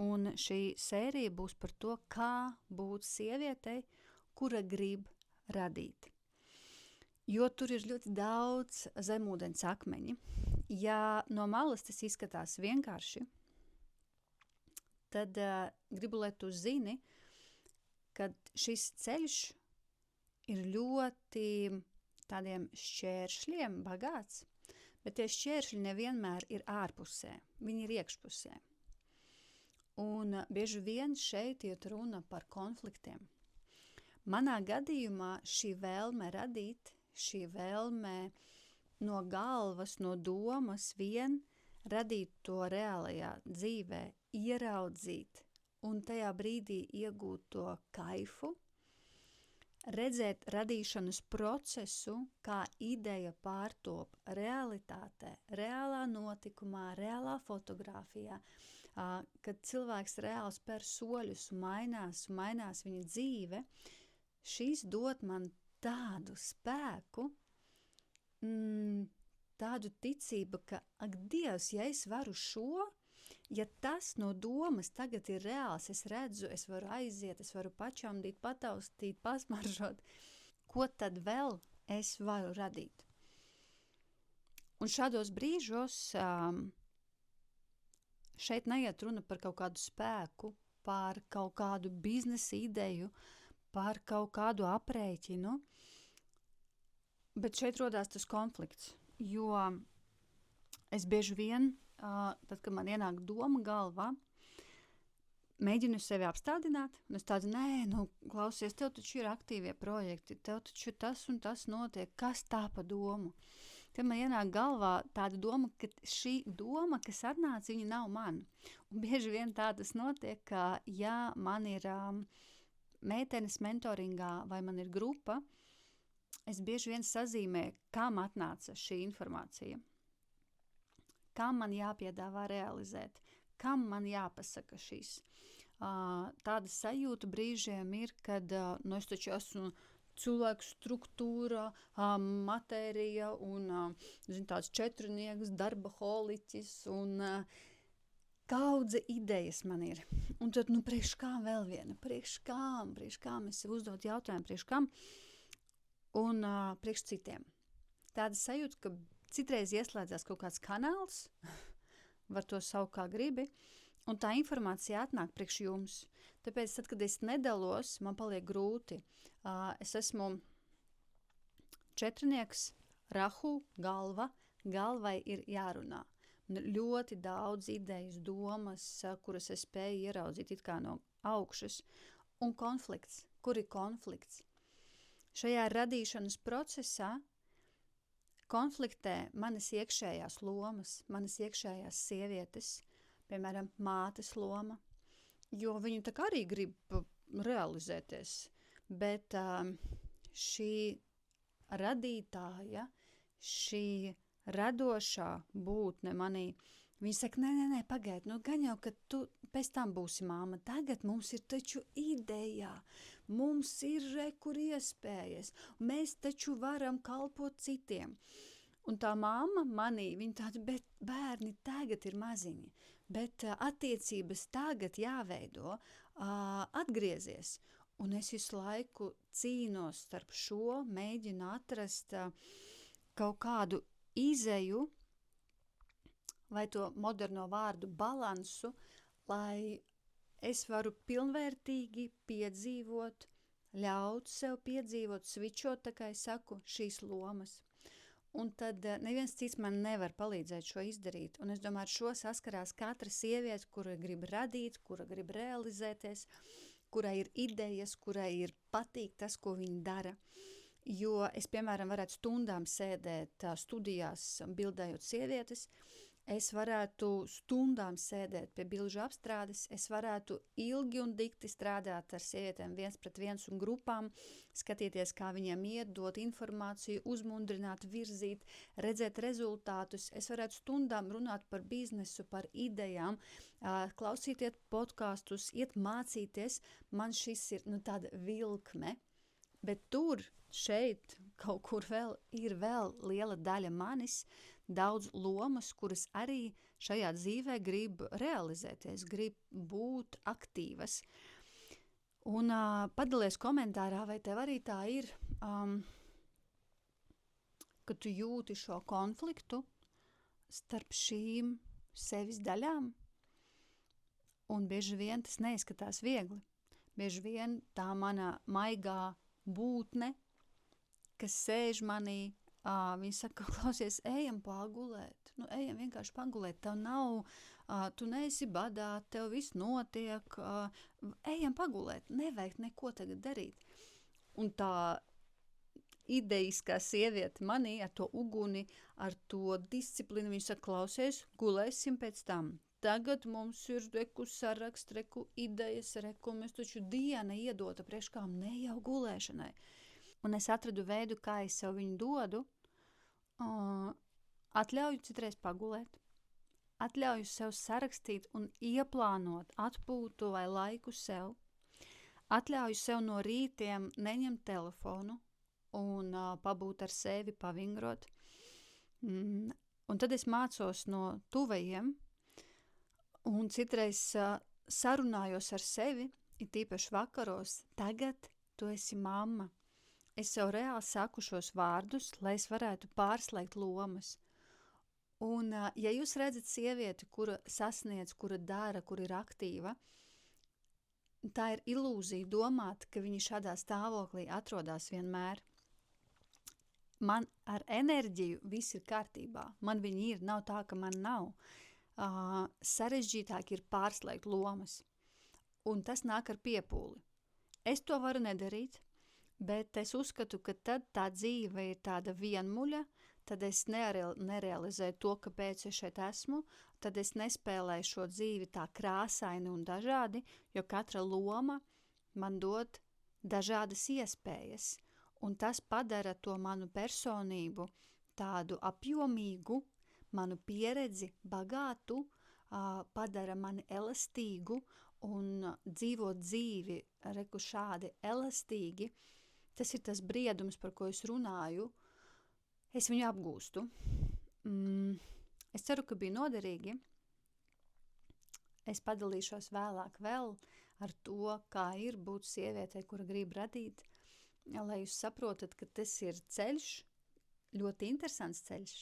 Un šī sērija būs par to, kā būt sievietei, kura grib radīt. Jo tur ir ļoti daudz zemūdens akmeņi. Ja no malas tas izskatās vienkārši, tad gribu, lai tu zini, ka šis ceļš ir ļoti tādiem šķēršļiem bagāts, bet tie šķēršļi nevienmēr ir ārpusē, viņi ir iekšpusē. Un bieži vien šeit iet runa par konfliktiem. Manā gadījumā šī vēlme radīt, šī vēlme no galvas, no domas vien radīt to reālajā dzīvē, ieraudzīt un tajā brīdī iegūt to kaifu, redzēt radīšanas procesu, kā ideja pārtop realitātē, reālā notikumā, reālā fotogrāfijā, kad cilvēks reāli spēr soļus un mainās viņa dzīve, šīs dod man tādu spēku, tādu ticību, ka, ak, Dievs, ja es varu šo, ja tas no domas tagad ir reāls, es redzu, es varu aiziet, es varu pačamdīt, pataustīt, pasmaržot, ko tad vēl es varu radīt? Un šādos brīžos šeit neiet runa par kaut kādu spēku, par kaut kādu biznesa ideju, par kaut kādu aprēķinu, bet šeit rodās tas konflikts, jo es bieži vien, tad, kad man ienāk doma galvā, mēģinu sevi apstādināt, un es tādu, klausies, tev taču ir aktīvie projekti, tev taču tas un tas notiek, kas tā pa domu? Tad man ienāk galvā tāda doma, ka šī doma, kas atnāca, viņa nav man. Un bieži vien tā tas notiek, ka ja man ir meitenes mentoringā vai man ir grupa, es bieži vien sazīmēju, kam atnāca šī informācija, kam man jāpiedāvā realizēt, kam man jāpasaka šīs. Tāda sajūta brīžiem ir, kad es taču esmu cilvēku struktūra, matērija un tāds četrnieks, darbaholiķis un kaudze idejas man ir. Un tad, priekš kā vēl viena, priekš kām es sev uzdot jautājumu, priekš kam un priekš citiem. Tāda sajūta, ka citreiz ieslēdzās kaut kāds kanāls, var to saukt kā gribi, un tā informācija atnāk priekš jums. Tāpēc, tad, kad es nedalos, man paliek grūti. Es esmu četrnieks, rahu, galvai ir jārunā. Ļoti daudz idejas, domas, kuras es spēju ieraudzīt it kā no augšas. Un konflikts. Kur ir konflikts? Šajā radīšanas procesā konfliktē manas iekšējās lomas, manas iekšējās sievietes, piemēram, mātes loma, jo viņi tā kā arī grib realizēties, bet šī radītāja, šī radošā būtne manī, viņi saka, nē, pagaid, gan jau, ka tu pēc tam būsi māma, tagad mums ir taču ideja, mums ir kur iespējas, mēs taču varam kalpot citiem. Un tā mamma manī, viņa tāda, bet bērni tagad ir maziņi, bet attiecības tagad jāveido, atgriezies. Un es visu laiku cīnos starp šo, mēģinu atrast kaut kādu izeju, vai to moderno vārdu balansu, lai es varu pilnvērtīgi piedzīvot, ļaut sev piedzīvot, svičot, tā kā es saku, šīs lomas. Un tad neviens cits man nevar palīdzēt šo izdarīt. Un es domāju, ar šo saskarās katra sieviete, kura grib radīt, kura grib realizēties, kurai ir idejas, kurai ir patīk tas, ko viņa dara. Jo es, piemēram, varētu stundām sēdēt studijās, bildējot sievietes, es varētu stundām sēdēt pie bilžu apstrādes, es varētu ilgi un dikti strādāt ar sievietēm 1-pret-1 un grupām, skatīties, kā viņiem iet, dot informāciju, uzmundrināt, virzīt, redzēt rezultātus. Es varētu stundām runāt par biznesu, par idejām, klausīties podkastus, iet mācīties. Man šis ir tāda vilkme. Bet tur, šeit, kaut kur vēl ir liela daļa manis, daudz lomas, kuras arī šajā dzīvē grib realizēties, grib būt aktīvas. Un padalies komentārā, vai tev arī tā ir, ka tu jūti šo konfliktu starp šīm sevis daļām, un bieži vien tas neizskatās viegli. Bieži vien tā mana maigā būtne, kas sēž manī, viņa saka, klausies, ejam pagulēt. Ejam vienkārši pagulēt. Tev nav, tu neesi badā, tev viss notiek. Ejam pagulēt. Nevajag neko tagad darīt. Un tā ideiskā sieviete manī ar to uguni, ar to disciplinu, viņa saka, klausies, gulēsim pēc tam. Tagad mums ir reku saraksts, reku idejas, reku mēs taču diena iedota priekškām ne jau gulēšanai. Un es atradu veidu, kā es sev viņu dodu, atļauju citreiz pagulēt, atļauju sev sarakstīt un ieplānot atpūtu vai laiku sev, atļauju sev no rītiem neņemt telefonu un pabūt ar sevi, pavingrot. Un tad es mācos no tuvajiem, un citreiz sarunājos ar sevi, ir tīpaši vakaros, tagad tu esi mamma. Es sev reāli saku šos vārdus, lai es varētu pārslēgt lomas. Un, ja jūs redzat sievieti, kura sasniedz, kura dara, kura ir aktīva, tā ir ilūzija domāt, ka viņa šādā stāvoklī atrodas vienmēr. Man ar enerģiju viss ir kārtībā. Man viņa ir, nav tā, ka man nav. Sarežģītāk ir pārslēgt lomas. Un tas nāk ar piepūli. Es to varu nedarīt, bet es uzskatu, ka tad tā dzīve ir tāda vienmuļa, tad es nerealizēju to, kāpēc es šeit esmu, tad es nespēlēju šo dzīvi tā krāsaini un dažādi, jo katra loma man dod dažādas iespējas. Un tas padara to manu personību tādu apjomīgu, manu pieredzi bagātu, padara mani elastīgu un dzīvot dzīvi, reku šādi elastīgi. Tas ir tas briedums, par ko es runāju. Es viņu apgūstu. Es ceru, ka bija noderīgi. Es padalīšos vēlāk vēl ar to, kā ir būt sievietei, kura grib radīt, lai jūs saprotat, ka tas ir ceļš, ļoti interesants ceļš.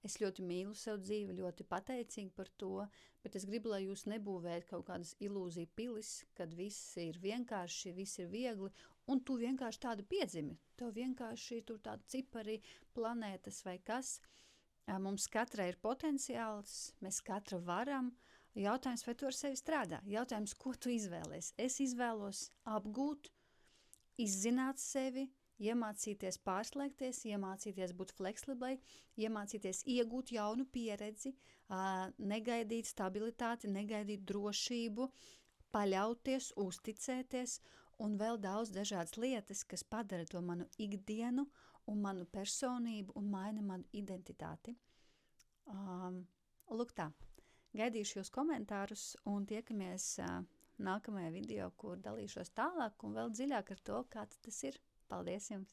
Es ļoti mīlu savu dzīvi, ļoti pateicīgi par to, bet es gribu, lai jūs nebūvējat kaut kādas ilūziju pilis, kad viss ir vienkārši, viss ir viegli, un tu vienkārši tādu piedzimi. Tev vienkārši tur tādi cipari, planētas vai kas. Mums katrai ir potenciāls, mēs katra varam. Jautājums, vai tu ar sevi strādā? Jautājums, ko tu izvēlies? Es izvēlos apgūt, izzināt sevi, iemācīties pārslēgties, iemācīties būt fleksiblai, iemācīties iegūt jaunu pieredzi, negaidīt stabilitāti, negaidīt drošību, paļauties, uzticēties un vēl daudz dažādas lietas, kas padara to manu ikdienu un manu personību un maina manu identitāti. Lūk tā, gaidīšu jūs komentārus un tiekamies nākamajā video, kur dalīšos tālāk un vēl dziļāk ar to, kāds tas ir. Paldies jums!